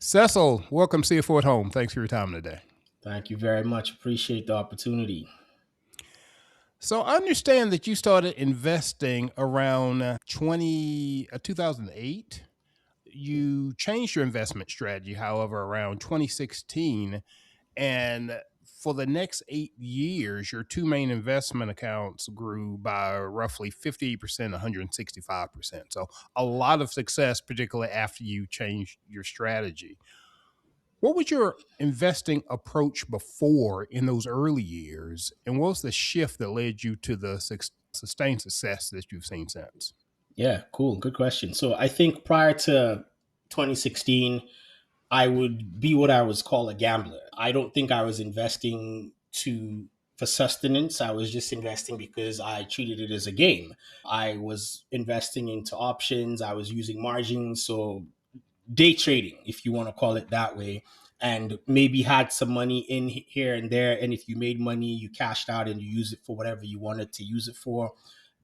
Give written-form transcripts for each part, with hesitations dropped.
Cecil, welcome CFO at Home. Thanks for your time today. Thank you very much. Appreciate the opportunity. So I understand that you started investing around 2008. You changed your investment strategy, however, around 2016. And for the next 8 years, your two main investment accounts grew by roughly 58%, 165%. So a lot of success, particularly after you changed your strategy. What was your investing approach before in those early years? And what was the shift that led you to the sustained success that you've seen since? Yeah, cool. Good question. So I think prior to 2016, I would be what I was called a gambler. I don't think I was investing to for sustenance. I was just investing because I treated it as a game. I was investing into options. I was using margins. So day trading, if you want to call it that way, and maybe had some money in here and there. And if you made money, you cashed out and you use it for whatever you wanted to use it for.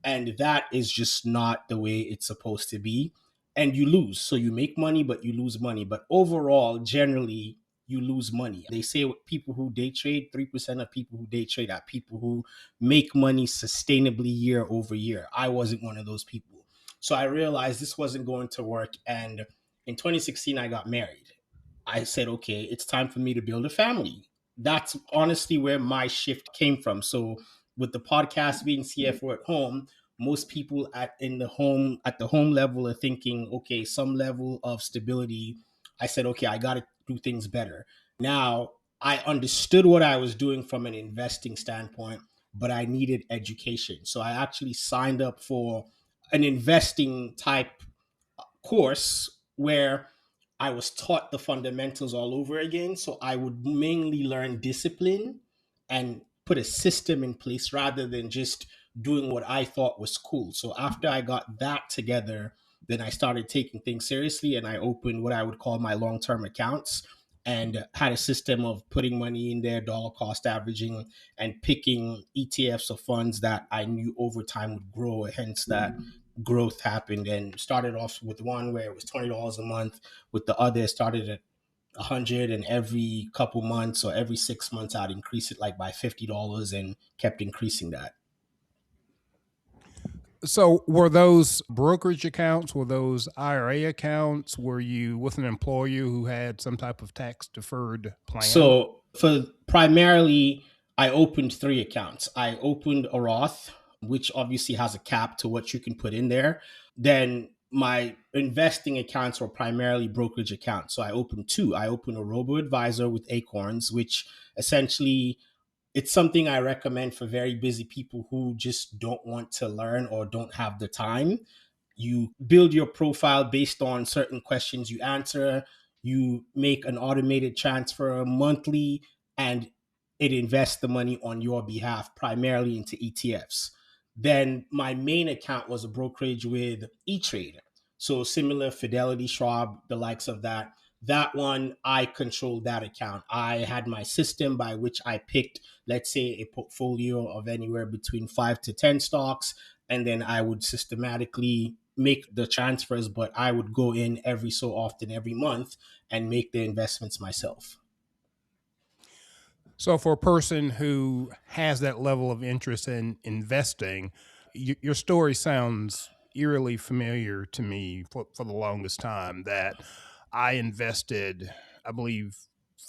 And that is just not the way it's supposed to be. And you lose. So you make money, but you lose money. But overall, generally, you lose money. They say people who day trade, 3% of people who day trade are people who make money sustainably year over year. I wasn't one of those people. So I realized this wasn't going to work. And in 2016, I got married. I said, okay, it's time for me to build a family. That's honestly where my shift came from. So with the podcast being CFO at home, most people at the home level are thinking, okay, some level of stability. I said, okay, I got to do things better. Now I understood what I was doing from an investing standpoint, but I needed education. So I actually signed up for an investing type course where I was taught the fundamentals all over again. So I would mainly learn discipline and put a system in place rather than just doing what I thought was cool. So after I got that together, then I started taking things seriously and I opened what I would call my long term accounts and had a system of putting money in there, dollar cost averaging, and picking ETFs of funds that I knew over time would grow. Hence, that growth happened and started off with one where it was $20 a month, with the other started at 100, and every couple months or every 6 months I'd increase it like by $50 and kept increasing that. So, were those brokerage accounts? Were those IRA accounts? Were you with an employer who had some type of tax deferred plan? So for primarily, I opened three accounts. I opened a Roth, which obviously has a cap to what you can put in there. Then my investing accounts were primarily brokerage accounts. So I opened two. I opened a robo advisor with Acorns, which essentially it's something I recommend for very busy people who just don't want to learn or don't have the time. You build your profile based on certain questions you answer. You make an automated transfer monthly, and it invests the money on your behalf, primarily into ETFs. Then my main account was a brokerage with E-Trade. So similar Fidelity, Schwab, the likes of that. That one, I controlled that account. I had my system by which I picked, let's say, a portfolio of anywhere between 5 to 10 stocks, and then I would systematically make the transfers, but I would go in every so often, every month, and make the investments myself. So, for a person who has that level of interest in investing, your story sounds eerily familiar to me for the longest time. That I invested, I believe,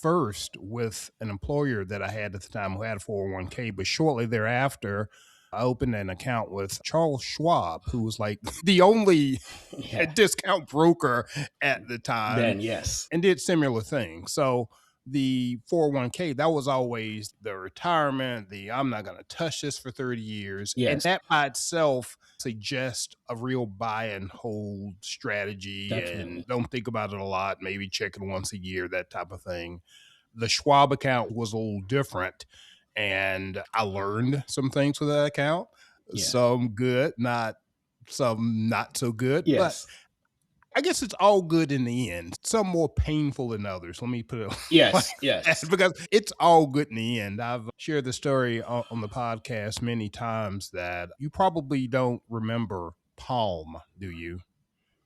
first with an employer that I had at the time who had a 401k, but shortly thereafter, I opened an account with Charles Schwab, who was like the only Yeah. discount broker at the time, Then, yes. and did similar things. So the 401k, that was always the retirement, the I'm not going to touch this for 30 years. And Yes, that by itself suggests a real buy and hold strategy and definitely. don't think about it a lot, maybe check it once a year, that type of thing. The Schwab account was a little different. And I learned some things with that account, Yeah. some good, not some not so good, but Yes. I guess it's all good in the end. Some more painful than others. Let me put it like Yes. that Yes. because it's all good in the end. I've shared the story on the podcast many times that you probably don't remember Palm, do you?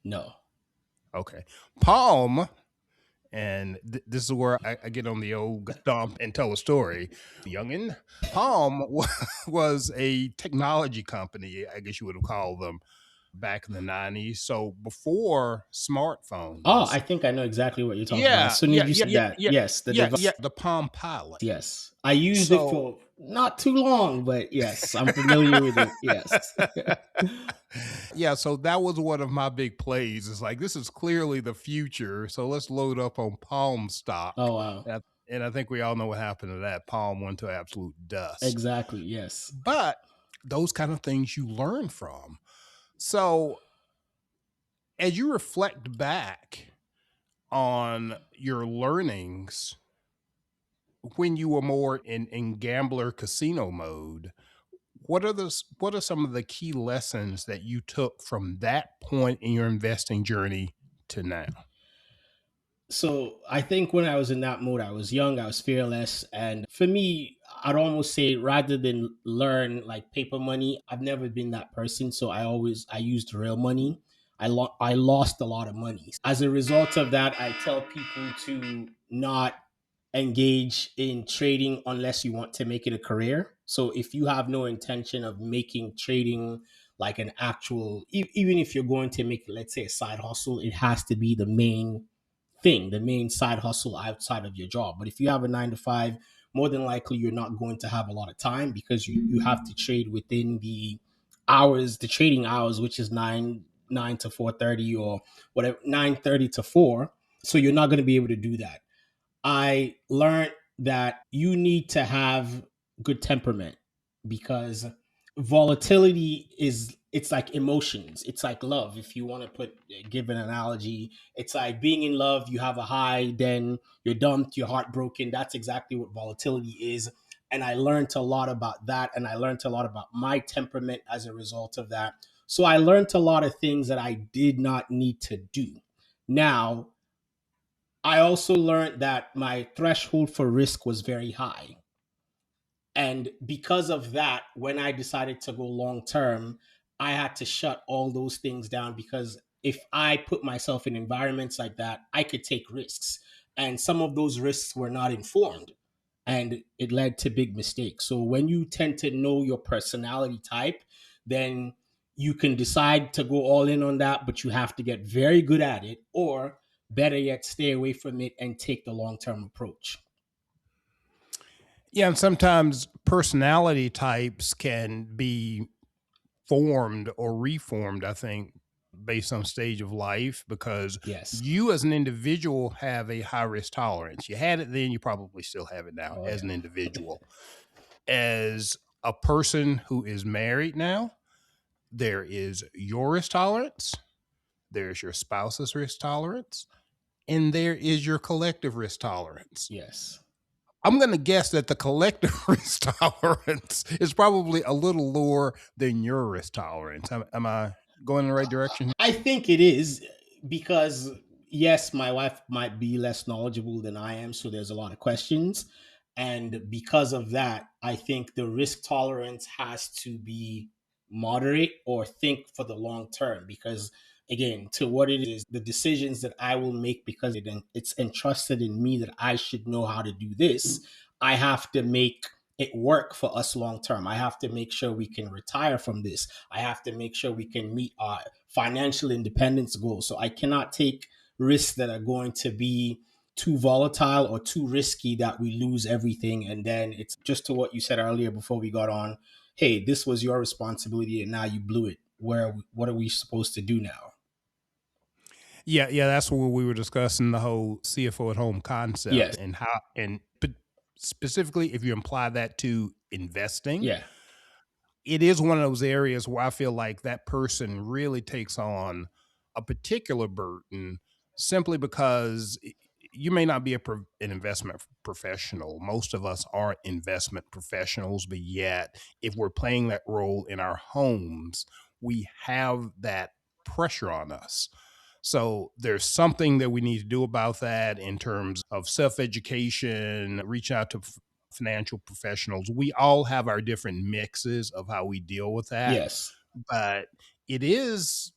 No. Okay. Palm And this is where I get on the old stomp and tell a story. Youngin Palm was a technology company, I guess you would have called them, back in the 90s. So before Oh, smartphones. I think I know exactly what you're talking about. Yeah, As soon yeah, as you yeah, said yeah, that, yeah, yes, the yeah, device. yeah. The Palm Pilot. Yes, I used it So for not too long, but yes, I'm familiar with it. Yes. yeah, so that was one of my big plays. It's like this is clearly the future, so let's load up on Palm stock. Oh wow. And I think we all know what happened to that. Palm went to absolute dust. Exactly. Yes. But those kind of things you learn from. So as you reflect back on your learnings when you were more in gambler casino mode, what are some of the key lessons that you took from that point in your investing journey to now? So I think when I was in that mode, I was young, I was fearless. And for me, I'd almost say rather than learn like paper money, I've never been that person. So I used real money. I lost a lot of money. As a result of that, I tell people to not engage in trading unless you want to make it a career. So if you have no intention of making trading like an actual, even if you're going to make, let's say, a side hustle, it has to be the main thing, the main side hustle outside of your job. But if you have a 9 to 5, more than likely you're not going to have a lot of time because you have to trade within the hours, the trading hours, which is nine to 4:30 or whatever, 9:30 to 4. So you're not going to be able to do that. I learned that you need to have good temperament because volatility is it's like emotions. It's like love. If you want to give an analogy, it's like being in love, you have a high, then you're dumped, you're heartbroken. That's exactly what volatility is. And I learned a lot about that and I learned a lot about my temperament as a result of that. So I learned a lot of things that I did not need to do. Now, I also learned that my threshold for risk was very high. And because of that, when I decided to go long term, I had to shut all those things down because if I put myself in environments like that, I could take risks. And some of those risks were not informed and it led to big mistakes. So when you tend to know your personality type, then you can decide to go all in on that, but you have to get very good at it, or better yet, stay away from it and take the long term approach. Yeah, and sometimes personality types can be formed or reformed, I think, based on stage of life, because Yes. you as an individual have a high risk tolerance. You had it then, you probably still have it now Oh, as an yeah. individual. As a person who is married now, there is your risk tolerance, there's your spouse's risk tolerance, and there is your collective risk tolerance. Yes. I'm going to guess that the collective risk tolerance is probably a little lower than your risk tolerance. Am I going in the right direction? I think it is because yes, my wife might be less knowledgeable than I am, so there's a lot of questions. And because of that, I think the risk tolerance has to be moderate or think for the long term because again, to what it is, the decisions that I will make because it's entrusted in me that I should know how to do this. I have to make it work for us long term. I have to make sure we can retire from this. I have to make sure we can meet our financial independence goals. So I cannot take risks that are going to be too volatile or too risky that we lose everything. And then it's just to what you said earlier before we got on. Hey, this was your responsibility and now you blew it. What are we supposed to do now? Yeah, yeah, that's where we were discussing the whole CFO at home concept Yes. and how, and but specifically if you apply that to investing, Yeah. it is one of those areas where I feel like that person really takes on a particular burden simply because you may not be an investment professional. Most of us aren't investment professionals, but yet, if we're playing that role in our homes, we have that pressure on us. So there's something that we need to do about that in terms of self education, reach out to financial professionals. We all have our different mixes of how we deal with that, Yes. but it is.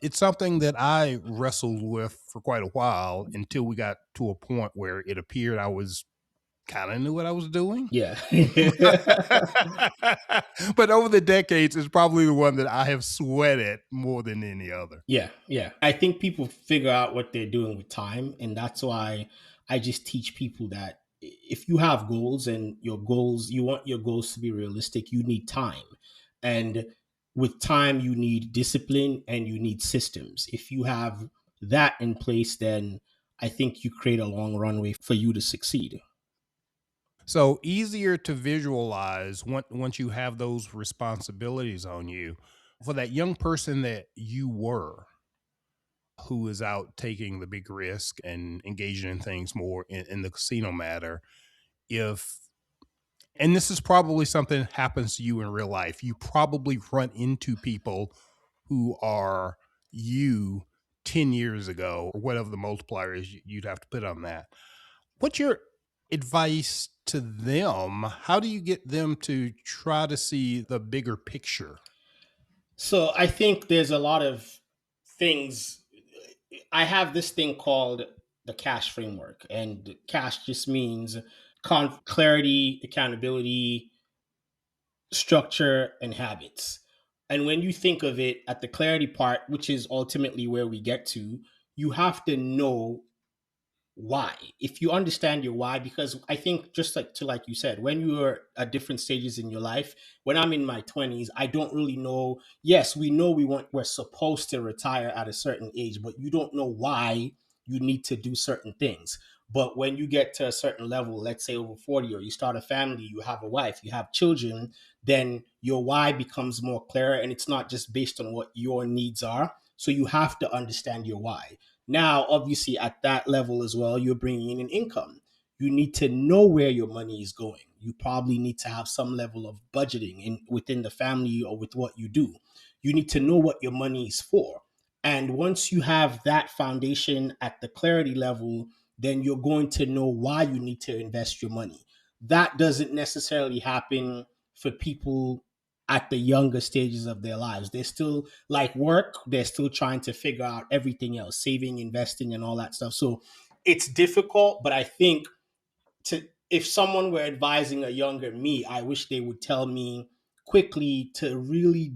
It's something that I wrestled with for quite a while until we got to a point where it appeared I was kind of knew what I was doing. Yeah. But over the decades, it's probably the one that I have sweated more than any other. Yeah, yeah. I think people figure out what they're doing with time, and that's why I just teach people that if you have goals and your goals, you want your goals to be realistic, you need time. And with time, you need discipline and you need systems. If you have that in place, then I think you create a long runway for you to succeed. So easier to visualize once you have those responsibilities on you. For that young person that you were, who is out taking the big risk and engaging in things more in the casino matter, if and this is probably something that happens to you in real life, you probably run into people who are you 10 years ago or whatever the multiplier is you'd have to put on that. What's your advice to them? How do you get them to try to see the bigger picture? So I think there's a lot of things. I have this thing called the cash framework, and cash just means clarity, accountability, structure, and habits. And when you think of it at the clarity part, which is ultimately where we get to, you have to know why. If you understand your why, because I think just like you said, when you are at different stages in your life, when I'm in my 20s, I don't really know. Yes, we know we're supposed to retire at a certain age, but you don't know why you need to do certain things. But when you get to a certain level, let's say over 40, or you start a family, you have a wife, you have children, then your why becomes more clear, and it's not just based on what your needs are. So you have to understand your why. Now, obviously, at that level as well, you're bringing in an income. You need to know where your money is going. You probably need to have some level of budgeting within the family or with what you do. You need to know what your money is for. And once you have that foundation at the clarity level, then you're going to know why you need to invest your money. That doesn't necessarily happen for people at the younger stages of their lives. They're still like work, they're still trying to figure out everything else, saving, investing, and all that stuff. So it's difficult, but I think to if someone were advising a younger me, I wish they would tell me quickly to really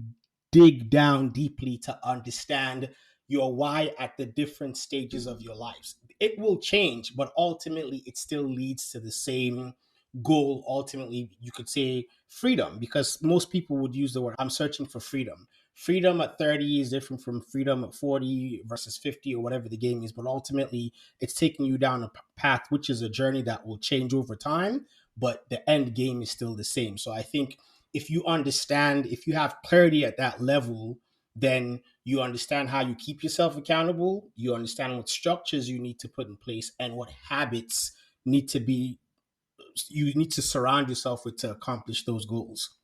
dig down deeply to understand your why at the different stages of your lives. It will change, but ultimately it still leads to the same goal. Ultimately, you could say freedom, because most people would use the word I'm searching for freedom. Freedom at 30 is different from freedom at 40 versus 50 or whatever the game is, but ultimately it's taking you down a path, which is a journey that will change over time, but the end game is still the same. So I think if you understand, if you have clarity at that level, then you understand how you keep yourself accountable, you understand what structures you need to put in place and what habits need to be you need to surround yourself with to accomplish those goals.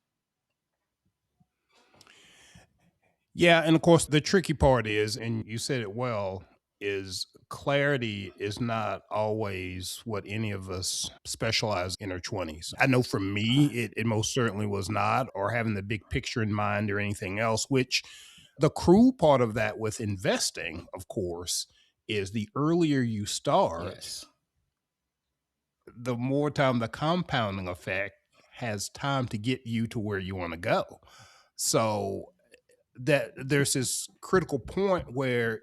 Yeah, and of course, the tricky part is, and you said it well, is clarity is not always what any of us specialize in our 20s. I know for me, it most certainly was not, or having the big picture in mind or anything else, which the cruel part of that with investing, of course, is the earlier you start, Yes. the more time the compounding effect has time to get you to where you want to go. So that there's this critical point where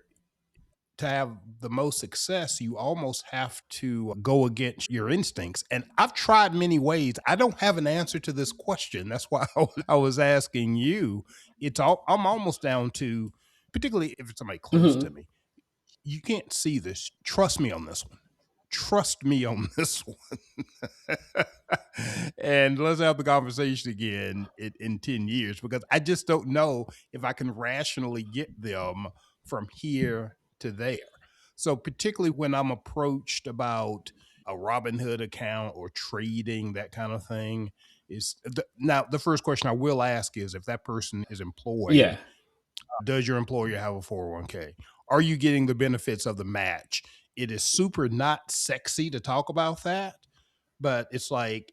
to have the most success, you almost have to go against your instincts. And I've tried many ways. I don't have an answer to this question. That's why I was asking you. I'm almost down to, particularly if it's somebody close to Hmm. me, you can't see this. Trust me on this one. Trust me on this one. And let's have the conversation again in 10 years, because I just don't know if I can rationally get them from here to there. So, particularly when I'm approached about a Robinhood account or trading, that kind of thing, now the first question I will ask is if that person is employed, Yeah. does your employer have a 401k? Are you getting the benefits of the match? It is super not sexy to talk about that, but it's like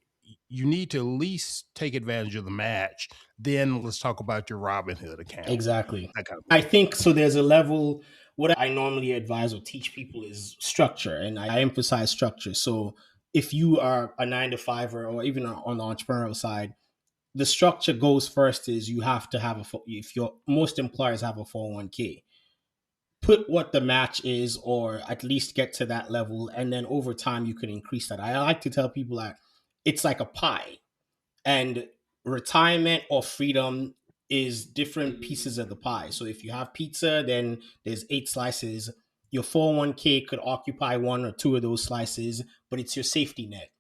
you need to at least take advantage of the match. Then let's talk about your Robinhood account, Exactly. that kind of I thing. think so. There's a level. What I normally advise or teach people is structure, and I emphasize structure. So if you are a 9 to 5 or even on the entrepreneurial side, the structure goes first is you have to have if your most employers have a 401k, put what the match is or at least get to that level, and then over time you can increase that. I like to tell people that it's like a pie, and retirement or freedom is different pieces of the pie. So if you have pizza, then there's 8 slices. Your 401k could occupy one or two of those slices, but it's your safety net.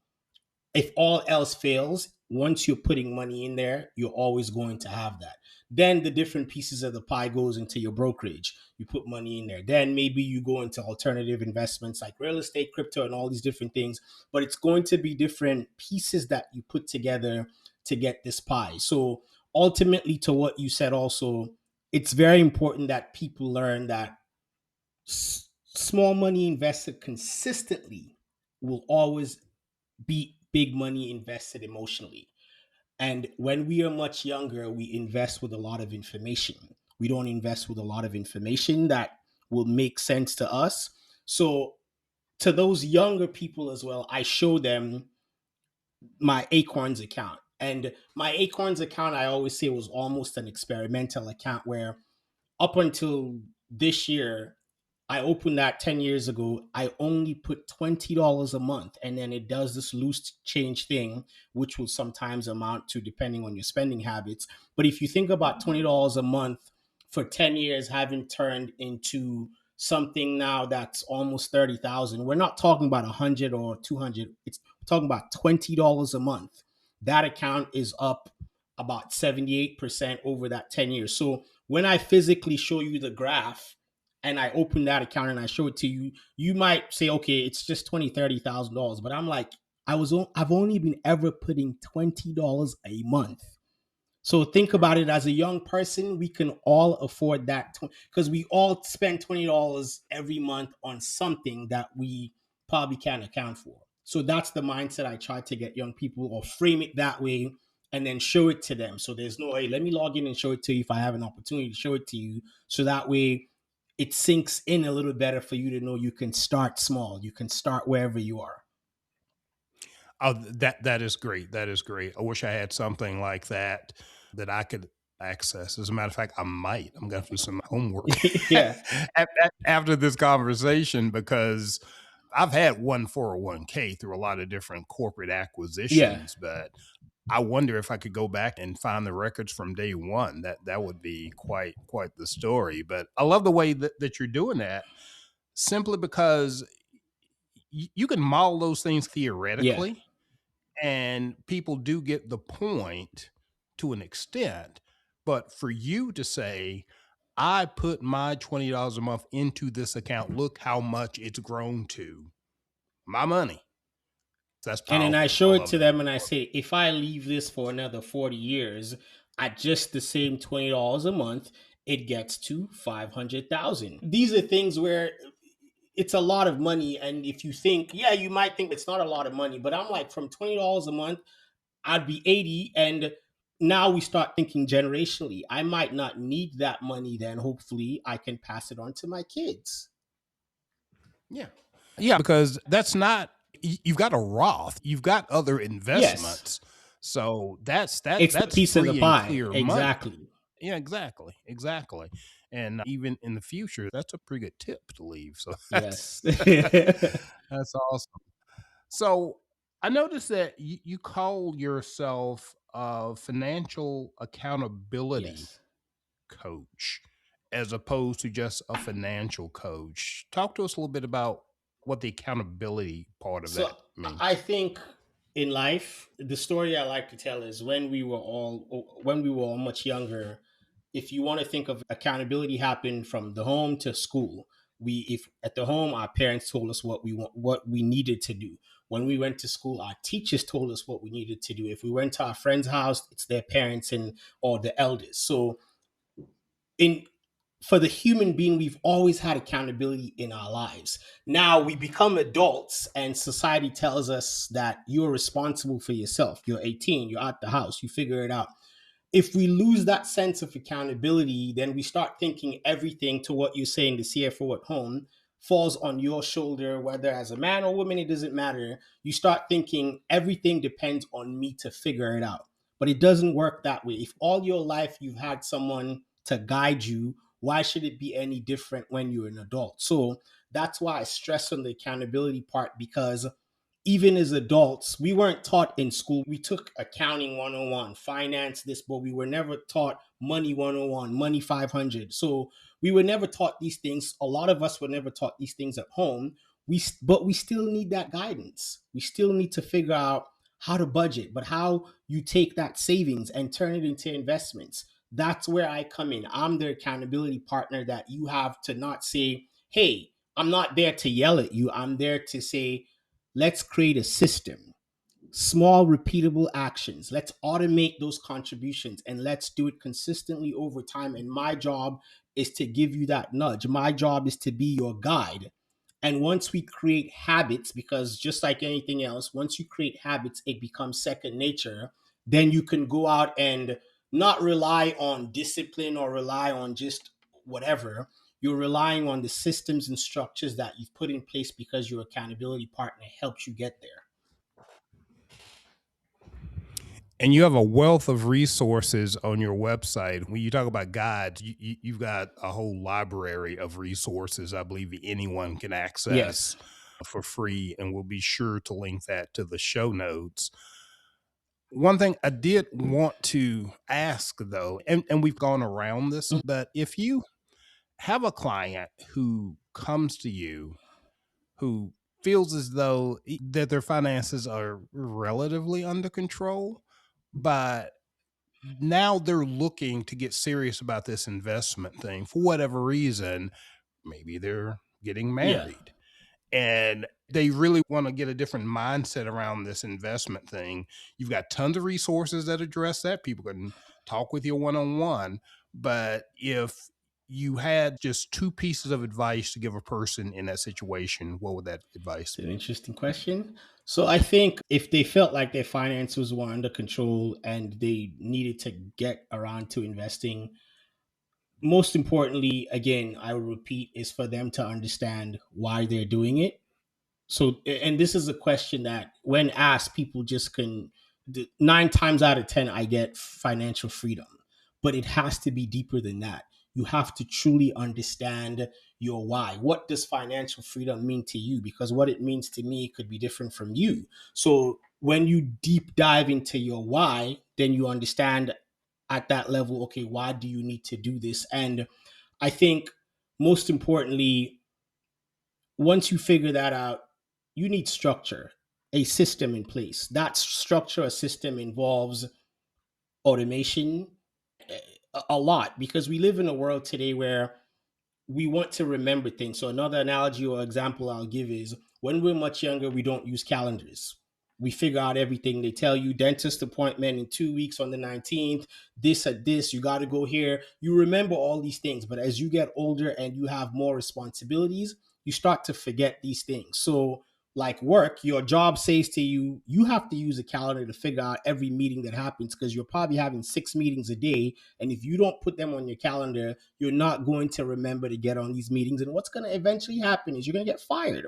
If all else fails, once you're putting money in there, you're always going to have that. Then the different pieces of the pie goes into your brokerage. You put money in there. Then maybe you go into alternative investments like real estate, crypto, and all these different things. But it's going to be different pieces that you put together to get this pie. So ultimately, to what you said also, it's very important that people learn that small money invested consistently will always beat big money invested emotionally. And when we are much younger, we invest with a lot of information. We don't invest with a lot of information that will make sense to us. So, to those younger people as well, I show them my Acorns account. And my Acorns account, I always say, was almost an experimental account where up until this year, I opened that 10 years ago. I only put $20 a month, and then it does this loose change thing, which will sometimes amount to, depending on your spending habits. But if you think about $20 a month for 10 years having turned into something now that's almost 30,000, we're not talking about 100 or 200. It's talking about $20 a month. That account is up about 78% over that 10 years. So when I physically show you the graph and I open that account and I show it to you, you might say, okay, it's just $20,000, $30,000. But I'm like, I've only been ever putting $20 a month. So think about it, as a young person, we can all afford that because we all spend $20 every month on something that we probably can't account for. So that's the mindset I try to get young people, or frame it that way and then show it to them. So there's no, hey, let me log in and show it to you if I have an opportunity to show it to you. So that way it sinks in a little better for you to know you can start small. You can start wherever you are. Oh, that is great. That is great. I wish I had something like that I could access. As a matter of fact, I might. I'm going to do some homework Yeah. after this conversation, because I've had one 401k through a lot of different corporate Yeah. acquisitions, but I wonder if I could go back and find the records from day one. That would be quite the story. But I love the way that you're doing that, simply because you can model those things Yeah. theoretically, and people do get the point to an extent. But for you to say, I put my $20 a month into this account, look how much it's grown to, my money. That's And then I powerful. I show it love to that. them and I say, if I leave this for another 40 years at just the same $20 a month, it gets to 500,000. These are things where it's a lot of money. And if you think, yeah, you might think it's not a lot of money, but I'm like, from $20 a month, I'd be 80. And now we start thinking generationally. I might not need that money then. Hopefully, I can pass it on to my kids. Yeah. Yeah, because that's not, you've got a Roth, you've got other Yes, investments. So it's the that's piece of the free and pie. clear money. Exactly. Yeah, exactly, exactly. And even in the future, that's a pretty good tip to leave. So Yes. that's awesome. So I noticed that you call yourself a financial accountability Yes. coach, as opposed to just a financial coach. Talk to us a little bit about what the accountability part of So that I means. think in life, the story I like to tell is when we were all much younger. If you want to think of accountability, happened from the home to school. We, if at the home, our parents told us what we needed to do. When we went to school, our teachers told us what we needed to do. If we went to our friend's house, it's their parents and or the elders. So in for the human being, we've always had accountability in our lives. Now we become adults, and society tells us that you're responsible for yourself. You're 18, you're at the house, you figure it out. If we lose that sense of accountability, then we start thinking everything, to what you're saying, the CFO at home, falls on your shoulder, whether as a man or woman, it doesn't matter. You start thinking everything depends on me to figure it out. But it doesn't work that way. If all your life you've had someone to guide you, why should it be any different when you're an adult? So that's why I stress on the accountability part, because even as adults, we weren't taught in school. We took accounting 101, finance this, but we were never taught money 101, money 500. So we were never taught these things. A lot of us were never taught these things at home. But we still need that guidance. We still need to figure out how to budget, but how you take that savings and turn it into investments. That's where I come in. I'm the accountability partner that you have to not say, hey, I'm not there to yell at you. I'm there to say, let's create a system, small, repeatable actions. Let's automate those contributions and let's do it consistently over time. And my job is to give you that nudge. My job is to be your guide. And once we create habits, because just like anything else, once you create habits, it becomes second nature. Then you can go out and not rely on discipline or rely on just whatever. You're relying on the systems and structures that you've put in place because your accountability partner helps you get there. And you have a wealth of resources on your website. When you talk about guides, you've got a whole library of resources I believe anyone can access Yes. for free. And we'll be sure to link that to the show notes. One thing I did want to ask though, and we've gone around this, Mhm. but if you have a client who comes to you who feels as though that their finances are relatively under control, but now they're looking to get serious about this investment thing for whatever reason. Maybe they're getting Yeah. married and they really want to get a different mindset around this investment thing. You've got tons of resources that address that. People can talk with you one on one. But if you had just two pieces of advice to give a person in that situation, what would that advice It's an be? interesting question. So I think if they felt like their finances were under control and they needed to get around to investing, most importantly, again, I would repeat, is for them to understand why they're doing it. So, and this is a question that when asked, people just can, 9 times out of 10, I get financial freedom, but it has to be deeper than that. You have to truly understand your why. What does financial freedom mean to you? Because what it means to me could be different from you. So when you deep dive into your why, then you understand at that level, okay, why do you need to do this? And I think most importantly, once you figure that out, you need structure, a system in place. That structure, a system involves automation, a lot, because we live in a world today where we want to remember things. So another analogy or example I'll give is when we're much younger, we don't use calendars. We figure out everything. They tell you dentist appointment in 2 weeks on the 19th, this at this, you got to go here. You remember all these things. But as you get older and you have more responsibilities, you start to forget these things. So like work, your job says to you, you have to use a calendar to figure out every meeting that happens because you're probably having 6 meetings a day. And if you don't put them on your calendar, you're not going to remember to get on these meetings. And what's going to eventually happen is you're going to get fired.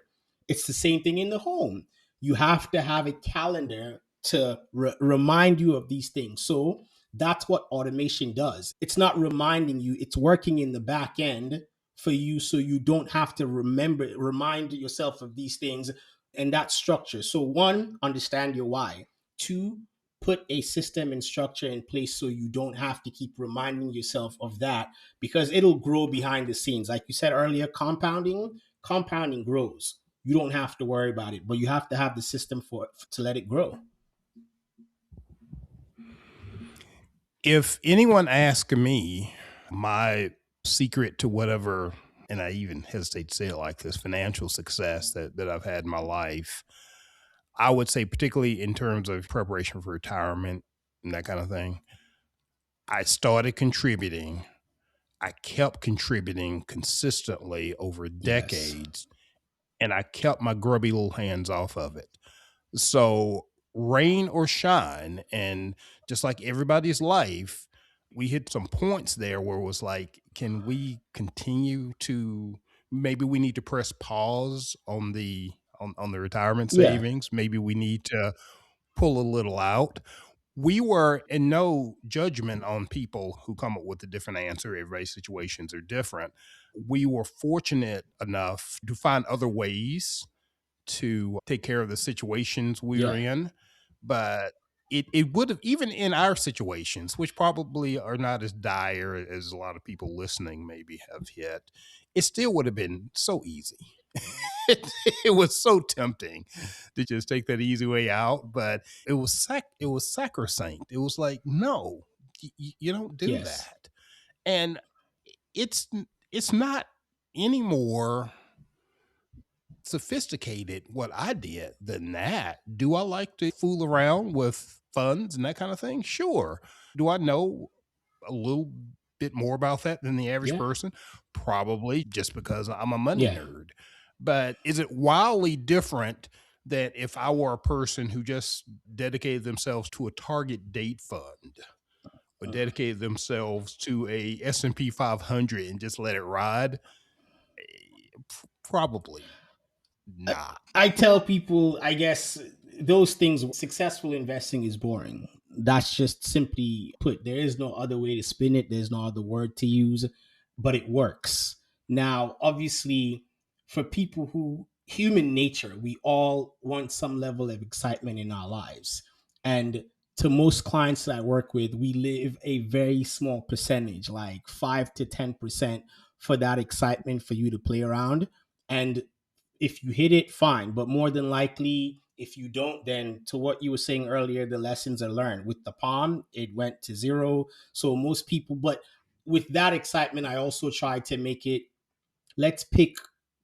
It's the same thing in the home. You have to have a calendar to remind you of these things. So that's what automation does. It's not reminding you, it's working in the back end for you so you don't have to remind yourself of these things and that structure. So, one, understand your why. Two, put a system and structure in place so you don't have to keep reminding yourself of that because it'll grow behind the scenes. Like you said earlier, compounding grows. You don't have to worry about it, but you have to have the system for it to let it grow. If anyone asks me my secret to whatever, and I even hesitate to say it like this, financial success that I've had in my life, I would say, particularly in terms of preparation for retirement and that kind of thing, I started contributing. I kept contributing consistently over Yes. decades, and I kept my grubby little hands off of it. So, rain or shine, and just like everybody's life, we hit some points there where it was like, can we continue to, maybe we need to press pause on the retirement Yeah. savings. Maybe we need to pull a little out. We were in no judgment on people who come up with a different answer. Everybody's situations are different. We were fortunate enough to find other ways to take care of the situations we were Yeah. in. But it would have, even in our situations, which probably are not as dire as a lot of people listening maybe have hit, it still would have been so easy. it, it was so tempting to just take that easy way out, but it was sacrosanct. It was like, no, you don't do Yes. that. And it's it's not any more sophisticated what I did than that. Do I like to fool around with funds and that kind of thing? Sure. Do I know a little bit more about that than the average Yeah. person? Probably, just because I'm a money Yeah. nerd. But is it wildly different that if I were a person who just dedicated themselves to a target date fund or Uh, dedicated themselves to a S&P 500 and just let it ride? Probably not. I tell people, I guess those things, successful investing is boring. That's just simply put. There is no other way to spin it. There's no other word to use, but it works. Now, obviously, for people who, human nature, we all want some level of excitement in our lives. And to most clients that I work with, we live a very small percentage, like 5 to 10% for that excitement for you to play around. And if you hit it, fine. But more than likely, if you don't, then to what you were saying earlier, the lessons are learned. With the palm, it went to zero. So most people, but with that excitement, I also try to make it, let's pick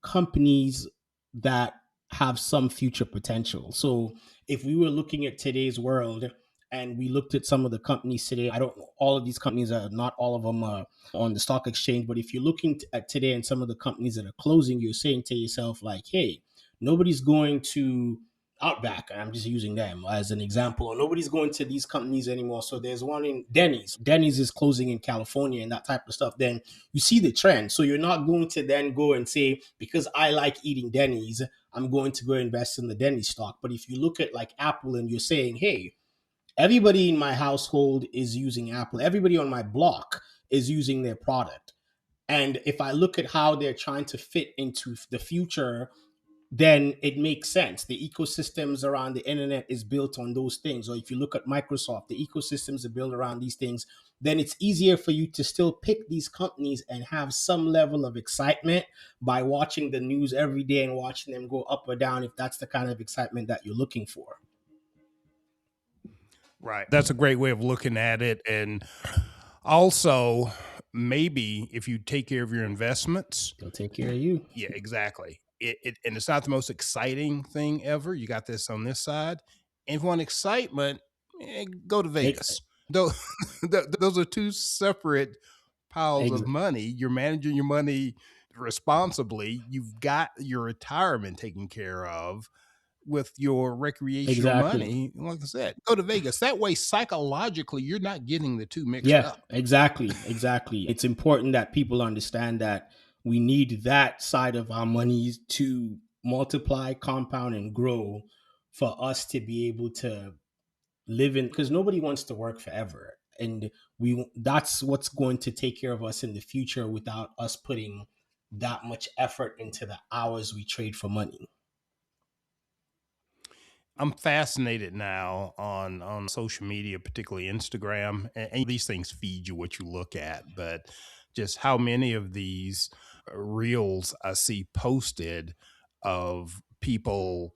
companies that have some future potential. So if we were looking at today's world and we looked at some of the companies today, I don't, all of these companies are not all of them are on the stock exchange, but if you're looking at today and some of the companies that are closing, you're saying to yourself like, hey, nobody's going to Outback, I'm just using them as an example, or nobody's going to these companies anymore. So there's one in Denny's. Denny's is closing in California and that type of stuff. Then you see the trend. So you're not going to then go and say, because I like eating Denny's, I'm going to go invest in the Denny's stock. But if you look at like Apple and you're saying, hey, everybody in my household is using Apple, everybody on my block is using their product. And if I look at how they're trying to fit into the future, then it makes sense. The ecosystems around the internet is built on those things. Or if you look at Microsoft, the ecosystems are built around these things. Then it's easier for you to still pick these companies and have some level of excitement by watching the news every day and watching them go up or down, if that's the kind of excitement that you're looking for. Right. That's a great way of looking at it. And also, maybe if you take care of your investments, They'll take care of you. yeah, exactly. And it's not the most exciting thing ever. You got this on this side. And if you want excitement, go to Vegas. Those, those are two separate piles of money. You're managing your money responsibly. You've got your retirement taken care of with your recreational Exactly. money. Like I said, go to Vegas. That way, psychologically, you're not getting the two mixed Yeah, up. exactly. Exactly. It's important that people understand that we need that side of our money to multiply, compound, and grow for us to be able to live in, because nobody wants to work forever. And we, that's what's going to take care of us in the future without us putting that much effort into the hours we trade for money. I'm fascinated now on social media, particularly Instagram, and these things feed you what you look at, but just how many of these reels I see posted of people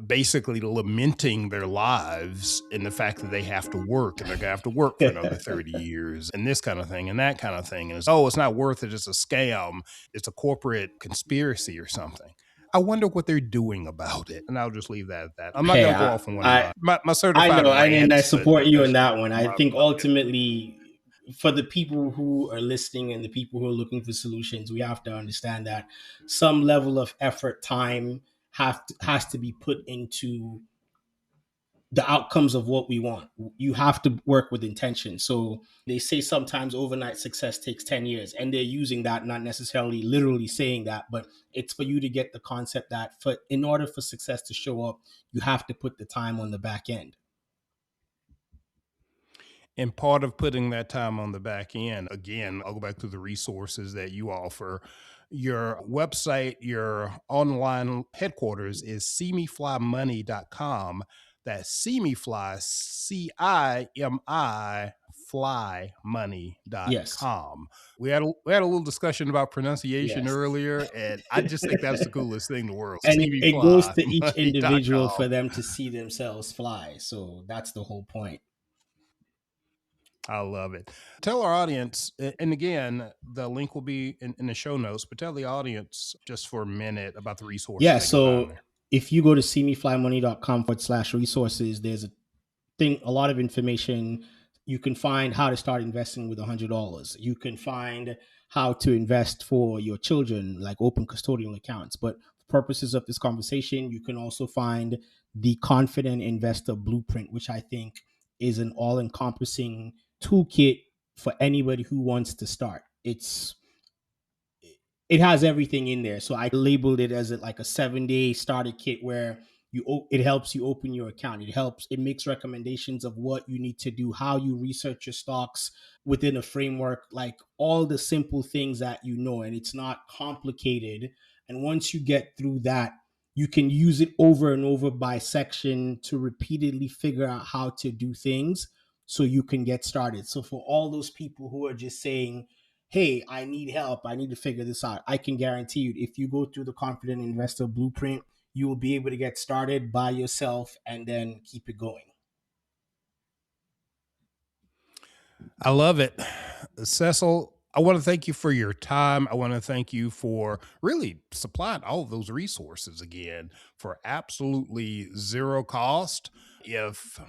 basically lamenting their lives and the fact that they have to work and they're gonna have to work for another 30 years and this kind of thing and that kind of thing. And it's, oh, it's not worth it. It's a scam. It's a corporate conspiracy or something. I wonder what they're doing about it. And I'll just leave that at that. I'm not Hey, going to go off on one of I my I certified know, I mean, I rants, but support you that's on just that one. I think my opinion. ultimately for the people who are listening and the people who are looking for solutions, we have to understand that some level of effort, time has to be put into the outcomes of what we want. You have to work with intention. So they say sometimes overnight success takes 10 years, and they're using that, not necessarily literally saying that, but it's for you to get the concept that for in order for success to show up, you have to put the time on the back end. And part of putting that time on the back end, again, I'll go back to the resources that you offer. Your website, your online headquarters is cimiflymoney.com. That's Cimifly, Cimi, Yes. flymoney.com. We had a little discussion about pronunciation Yes. earlier, and I just think that's the coolest thing in the world. And it goes to each individual Cimiflymoney.com. for them to see themselves fly. So that's the whole point. I love it. Tell our audience, and again, the link will be in the show notes, but tell the audience just for a minute about the resources Yeah. they can find So there. if you go to cmiflymoney.com/resources, there's a lot of information. You can find how to start investing with $100. You can find how to invest for your children, like open custodial accounts. But for purposes of this conversation, you can also find the Confident Investor Blueprint, which I think is an all-encompassing toolkit for anybody who wants to start. It has everything in there. So I labeled it as like a 7-day starter kit where it helps you open your account. It makes recommendations of what you need to do, how you research your stocks within a framework, like all the simple things that and it's not complicated. And once you get through that, you can use it over and over by section to repeatedly figure out how to do things so you can get started. So for all those people who are just saying, hey, I need help, I need to figure this out, I can guarantee you, if you go through the Confident Investor Blueprint, you will be able to get started by yourself and then keep it going. I love it. Cecil, I want to thank you for your time. I want to thank you for really supplying all of those resources again for absolutely zero cost. If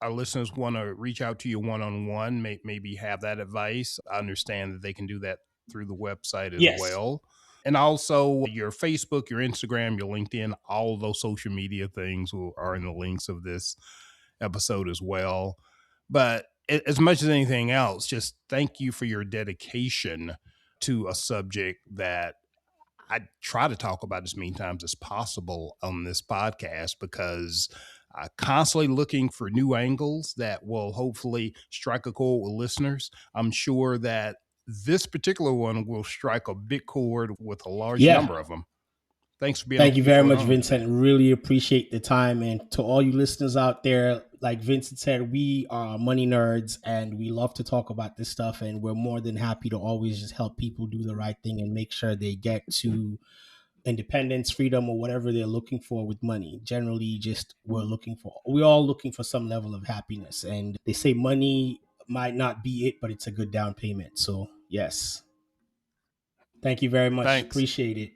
our listeners want to reach out to you one on one, maybe have that advice, I understand that they can do that through the website as Yes. well. And also your Facebook, your Instagram, your LinkedIn, all of those social media things are in the links of this episode as well. But as much as anything else, just thank you for your dedication to a subject that I try to talk about as many times as possible on this podcast, because I'm constantly looking for new angles that will hopefully strike a chord with listeners. I'm sure that this particular one will strike a big chord with a large Yeah. number of them. Thanks for Thank you very coming much, on today. Vincent. Really appreciate the time. And to all you listeners out there, like Vincent said, we are money nerds and we love to talk about this stuff. And we're more than happy to always just help people do the right thing and make sure they get to independence, freedom, or whatever they're looking for with money. Generally, just we're all looking for some level of happiness. And they say money might not be it, but it's a good down payment. So, yes. Thank you very much. Thanks. Appreciate it.